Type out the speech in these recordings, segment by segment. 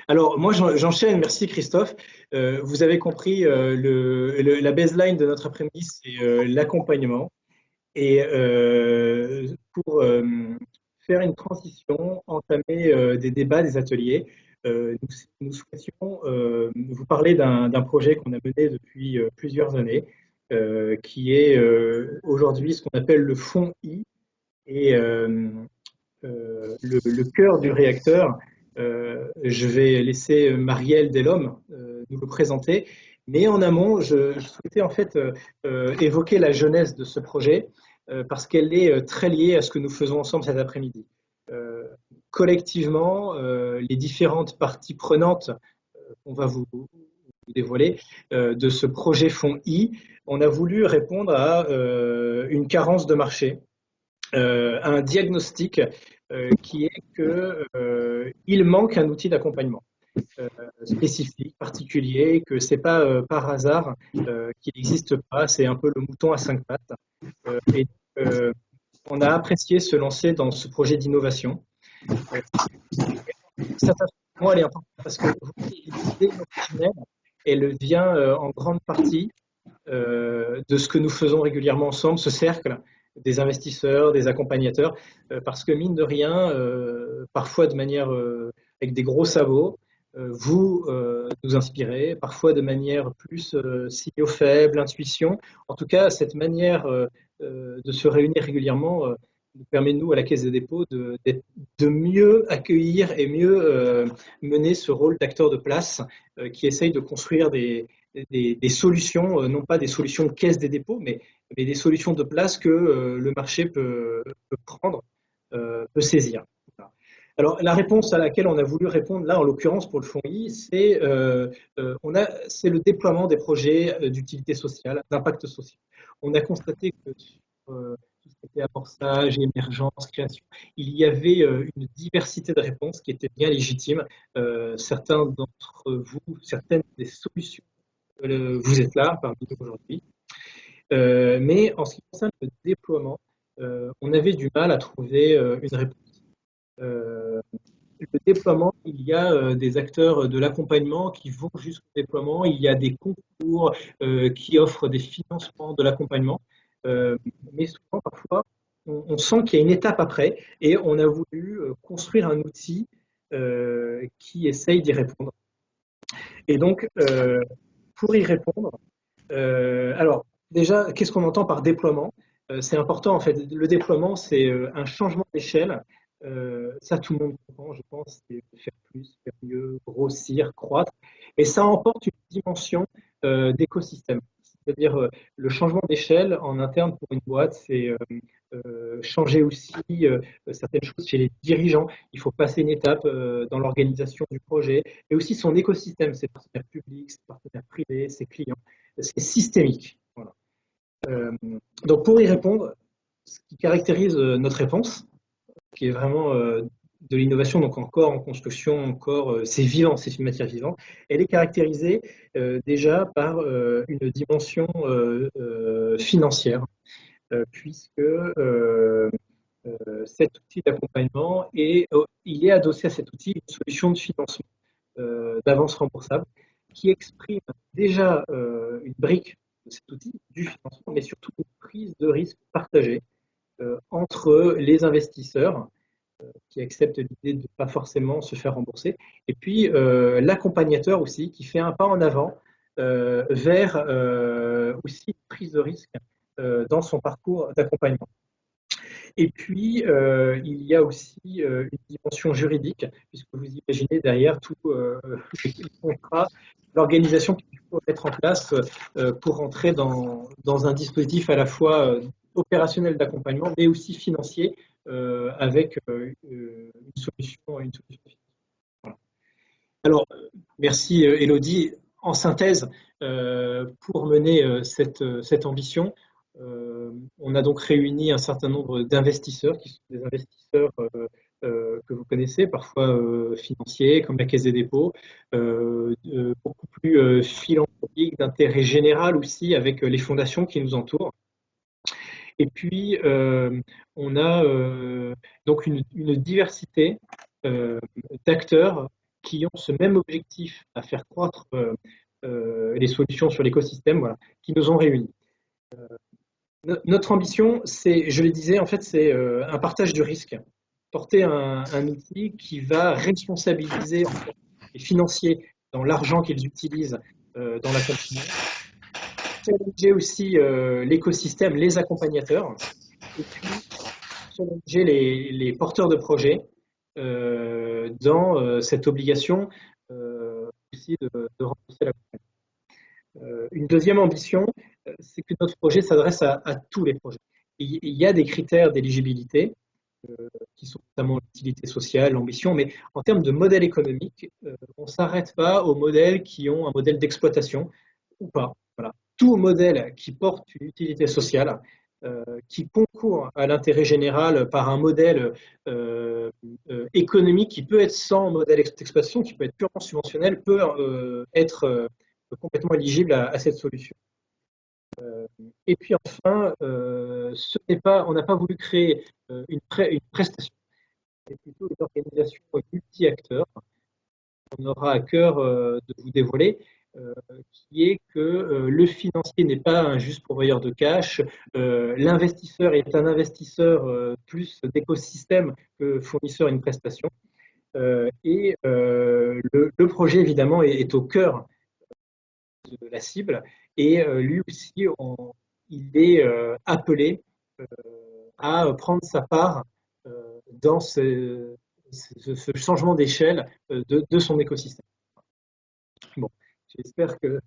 Alors, moi, j'enchaîne. Merci, Christophe. Vous avez compris, la baseline de notre après-midi, c'est l'accompagnement. Et pour faire une transition, entamer des débats, des ateliers, nous souhaitions vous parler d'un projet qu'on a mené depuis plusieurs années, qui est aujourd'hui ce qu'on appelle le fonds I. Et le cœur du réacteur, je vais laisser Marielle Delhomme nous le présenter. Mais en amont, je souhaitais en fait évoquer la jeunesse de ce projet parce qu'elle est très liée à ce que nous faisons ensemble cet après-midi. Collectivement, les différentes parties prenantes qu'on va vous dévoiler de ce projet Fonds I, on a voulu répondre à une carence de marché, un diagnostic qui est qu'il manque un outil d'accompagnement spécifique, particulier, que c'est pas par hasard qu'il n'existe pas, c'est un peu le mouton à cinq pattes. Et on a apprécié se lancer dans ce projet d'innovation. Cette information, elle est importante parce que l'idée originelle, elle vient en grande partie de ce que nous faisons régulièrement ensemble, ce cercle des investisseurs, des accompagnateurs, parce que mine de rien, parfois de manière avec des gros sabots, vous nous inspirez, parfois de manière plus signaux faibles, intuition. En tout cas, cette manière de se réunir régulièrement nous permet, nous, à la Caisse des dépôts, de mieux accueillir et mieux mener ce rôle d'acteur de place qui essaye de construire des solutions, non pas des solutions de Caisse des dépôts, mais des solutions de place que le marché peut prendre, peut saisir. Voilà. Alors, la réponse à laquelle on a voulu répondre, là, en l'occurrence, pour le fonds I, c'est le déploiement des projets d'utilité sociale, d'impact social. On a constaté que sur tout ce qui était amorçage, émergence, création, il y avait une diversité de réponses qui était bien légitime. Certains d'entre vous, certaines des solutions, vous êtes là parmi nous aujourd'hui. Mais en ce qui concerne le déploiement, on avait du mal à trouver une réponse. Le déploiement, il y a des acteurs de l'accompagnement qui vont jusqu'au déploiement, il y a des concours qui offrent des financements de l'accompagnement, mais souvent, parfois, on sent qu'il y a une étape après et on a voulu construire un outil qui essaye d'y répondre. Et donc, pour y répondre, alors déjà, qu'est-ce qu'on entend par déploiement? C'est important en fait. Le déploiement, c'est un changement d'échelle. Ça, tout le monde comprend, je pense. C'est faire plus, faire mieux, grossir, croître. Et ça emporte une dimension d'écosystème. C'est-à-dire le changement d'échelle en interne pour une boîte, c'est changer aussi certaines choses chez les dirigeants. Il faut passer une étape dans l'organisation du projet, mais aussi son écosystème, ses partenaires publics, ses partenaires privés, ses clients. C'est systémique. Voilà. Donc pour y répondre, ce qui caractérise notre réponse, qui est vraiment de l'innovation, donc encore en construction, encore c'est vivant, c'est une matière vivante, elle est caractérisée déjà par une dimension financière, puisque cet outil d'accompagnement il est adossé à cet outil une solution de financement d'avance remboursable qui exprime déjà une brique de cet outil du financement, mais surtout une prise de risque partagée entre les investisseurs qui acceptent l'idée de ne pas forcément se faire rembourser, et puis l'accompagnateur aussi qui fait un pas en avant vers aussi une prise de risque dans son parcours d'accompagnement. Et puis, il y a aussi une dimension juridique, puisque vous imaginez derrière tout les contrats, l'organisation qu'il faut mettre en place pour entrer dans un dispositif à la fois opérationnel d'accompagnement, mais aussi financier avec une solution. Voilà. Alors, merci Élodie. En synthèse, pour mener cette ambition, on a donc réuni un certain nombre d'investisseurs qui sont des investisseurs que vous connaissez, parfois financiers, comme la Caisse des dépôts, beaucoup plus philanthropiques, d'intérêt général aussi, avec les fondations qui nous entourent. Et puis, on a donc une diversité d'acteurs qui ont ce même objectif à faire croître les solutions sur l'écosystème, voilà, qui nous ont réunis. Notre ambition, c'est, je le disais, en fait, c'est un partage du risque. Porter un outil qui va responsabiliser en fait, les financiers dans l'argent qu'ils utilisent dans l'accompagnement, challenger aussi l'écosystème, les accompagnateurs, et puis challenger les porteurs de projets dans cette obligation aussi de renforcer l'accompagnement. Une deuxième ambition, c'est que notre projet s'adresse à tous les projets. Il y a des critères d'éligibilité qui sont notamment l'utilité sociale, l'ambition, mais en termes de modèle économique, on ne s'arrête pas aux modèles qui ont un modèle d'exploitation ou pas. Voilà. Tout modèle qui porte une utilité sociale, qui concourt à l'intérêt général par un modèle économique qui peut être sans modèle d'exploitation, qui peut être purement subventionnel, peut être complètement éligible à cette solution. Et puis enfin, on n'a pas voulu créer une prestation, c'est plutôt une organisation multi-acteurs qu'on aura à cœur de vous dévoiler, qui est que le financier n'est pas un juste pourvoyeur de cash, l'investisseur est un investisseur plus d'écosystème que fournisseur d'une prestation, et le projet évidemment est au cœur de la cible, et lui aussi, il est appelé à prendre sa part dans ce changement d'échelle de son écosystème. Bon, j'espère que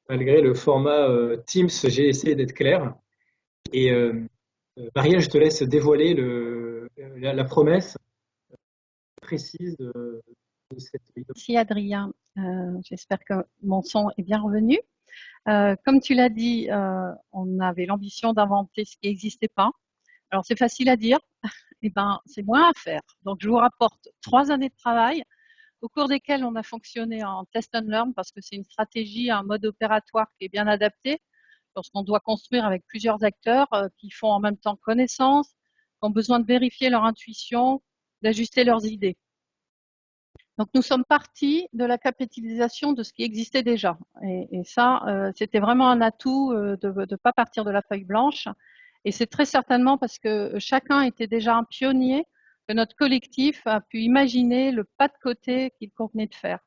malgré le format Teams, j'ai essayé d'être clair. Et Marielle, je te laisse dévoiler la promesse précise de cette vidéo. Merci Adrien, j'espère que mon son est bien revenu. Comme tu l'as dit, on avait l'ambition d'inventer ce qui n'existait pas. Alors c'est facile à dire, et ben c'est moins à faire. Donc je vous rapporte 3 années de travail au cours desquelles on a fonctionné en test and learn parce que c'est une stratégie, un mode opératoire qui est bien adapté lorsqu'on doit construire avec plusieurs acteurs qui font en même temps connaissance, qui ont besoin de vérifier leur intuition, d'ajuster leurs idées. Donc nous sommes partis de la capitalisation de ce qui existait déjà. Et ça, c'était vraiment un atout de ne pas partir de la feuille blanche. Et c'est très certainement parce que chacun était déjà un pionnier que notre collectif a pu imaginer le pas de côté qu'il convenait de faire.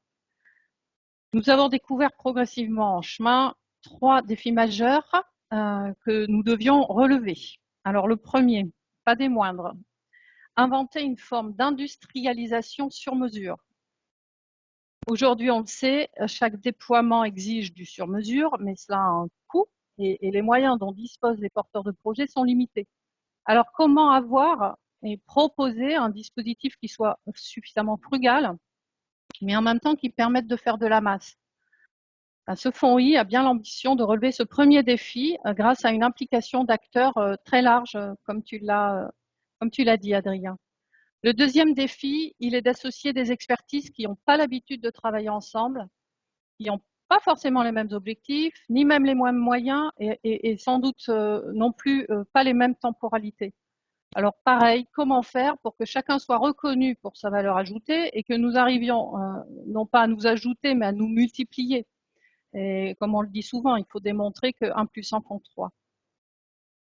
Nous avons découvert progressivement en chemin 3 défis majeurs que nous devions relever. Alors le premier, pas des moindres, inventer une forme d'industrialisation sur mesure. Aujourd'hui, on le sait, chaque déploiement exige du sur-mesure, mais cela a un coût et les moyens dont disposent les porteurs de projets sont limités. Alors, comment avoir et proposer un dispositif qui soit suffisamment frugal, mais en même temps qui permette de faire de la masse? Ce fonds I a bien l'ambition de relever ce premier défi grâce à une implication d'acteurs très large, comme tu l'as dit, Adrien. Le deuxième défi, il est d'associer des expertises qui n'ont pas l'habitude de travailler ensemble, qui n'ont pas forcément les mêmes objectifs, ni même les mêmes moyens, et sans doute non plus pas les mêmes temporalités. Alors pareil, comment faire pour que chacun soit reconnu pour sa valeur ajoutée et que nous arrivions non pas à nous ajouter, mais à nous multiplier. Et comme on le dit souvent, il faut démontrer que 1 + 1 = 3.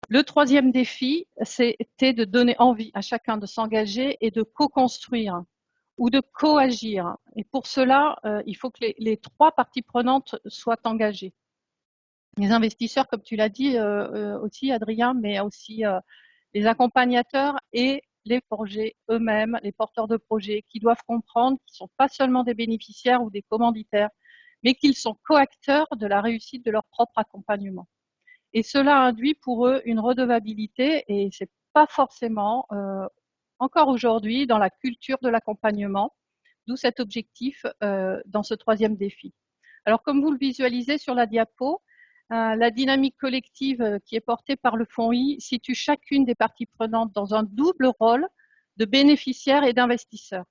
Le troisième défi, c'était de donner envie à chacun de s'engager et de co-construire ou de co-agir. Et pour cela, il faut que les 3 parties prenantes soient engagées. Les investisseurs, comme tu l'as dit aussi, Adrien, mais aussi les accompagnateurs et les projets eux-mêmes, les porteurs de projets, qui doivent comprendre qu'ils ne sont pas seulement des bénéficiaires ou des commanditaires, mais qu'ils sont co-acteurs de la réussite de leur propre accompagnement. Et cela induit pour eux une redevabilité, et ce n'est pas forcément, encore aujourd'hui, dans la culture de l'accompagnement, d'où cet objectif dans ce troisième défi. Alors, comme vous le visualisez sur la diapo, la dynamique collective qui est portée par le fonds I situe chacune des parties prenantes dans un double rôle de bénéficiaire et d'investisseur,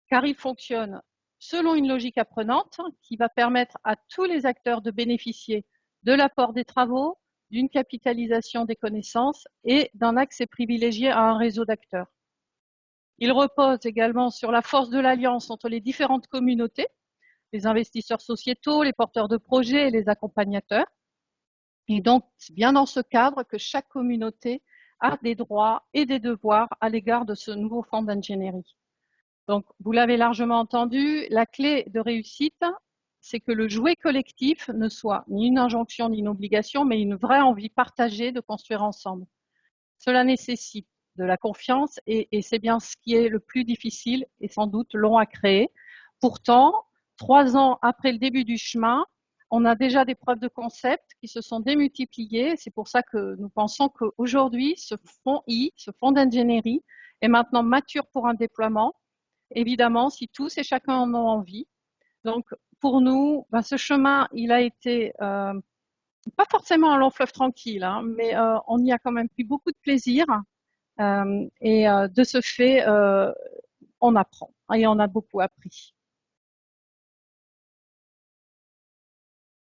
car il fonctionne selon une logique apprenante qui va permettre à tous les acteurs de bénéficier de l'apport des travaux, d'une capitalisation des connaissances et d'un accès privilégié à un réseau d'acteurs. Il repose également sur la force de l'alliance entre les différentes communautés, les investisseurs sociétaux, les porteurs de projets et les accompagnateurs. Et donc, c'est bien dans ce cadre que chaque communauté a des droits et des devoirs à l'égard de ce nouveau fonds d'ingénierie. Donc, vous l'avez largement entendu, la clé de réussite, c'est que le jouet collectif ne soit ni une injonction ni une obligation, mais une vraie envie partagée de construire ensemble. Cela nécessite de la confiance et c'est bien ce qui est le plus difficile et sans doute long à créer. Pourtant, 3 ans après le début du chemin, on a déjà des preuves de concept qui se sont démultipliées. C'est pour ça que nous pensons qu'aujourd'hui, ce fonds d'ingénierie, est maintenant mature pour un déploiement. Évidemment, si tous et chacun en ont envie. Donc, pour nous, ce chemin, il a été pas forcément un long fleuve tranquille, hein, mais on y a quand même pris beaucoup de plaisir. Et de ce fait, on apprend et on a beaucoup appris.